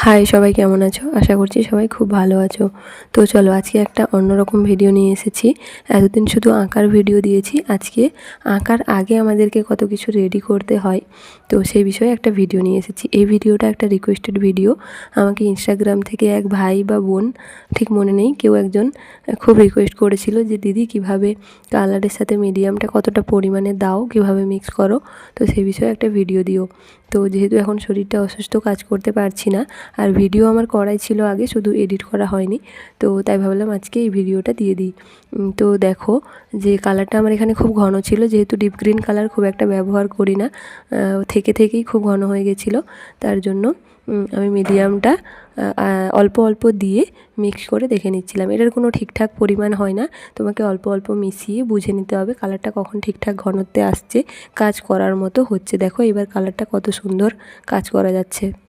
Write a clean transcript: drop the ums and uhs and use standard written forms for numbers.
High, সবাই কেমন আছো? আশা করছি সবাই খুব ভালো আছো। তো চলো আজকে একটা অন্যরকম ভিডিও নিয়ে এসেছি। এতদিন শুধু আঁকার ভিডিও দিয়েছি, আজকে আঁকার আগে আমাদেরকে কত কিছু রেডি করতে হয়, তো সেই বিষয়ে একটা ভিডিও নিয়ে এসেছি। এই ভিডিওটা একটা রিকোয়েস্টেড ভিডিও। আমাকে ইনস্টাগ্রাম থেকে এক ভাই বা বোন, ঠিক মনে নেই, কেউ একজন খুব রিকোয়েস্ট করেছিল যে দিদি কিভাবে কালারের সাথে মিডিয়ামটা কতটা পরিমাণে দাও, কিভাবে মিক্স করো, তো সেই বিষয়ে একটা ভিডিও দিও। তো যেহেতু এখন শরীরটা অসুস্থ, কাজ করতে পারছি না, আর ভিডিও আমার করাই ছিল আগে, শুধু এডিট করা হয়নি, তো তাই ভাবলাম আজকে এই ভিডিওটা দিয়ে দিই। তো দেখো যে কালারটা আমার এখানে খুব ঘন ছিল, যেহেতু ডিপ গ্রিন কালার খুব একটা ব্যবহার করি না, থেকেই খুব ঘন হয়ে গেছিলো, তার জন্য আমি মিডিয়ামটা অল্প অল্প দিয়ে মিক্স করে দেখে নিচ্ছিলাম। এটার কোনো ঠিকঠাক পরিমাণ হয় না, তোমাকে অল্প অল্প মিশিয়ে বুঝে নিতে হবে কালারটা কখন ঠিকঠাক ঘনত্বে আসছে, কাজ করার মতো হচ্ছে। দেখো এবার কালারটা কত সুন্দর কাজ করা যাচ্ছে।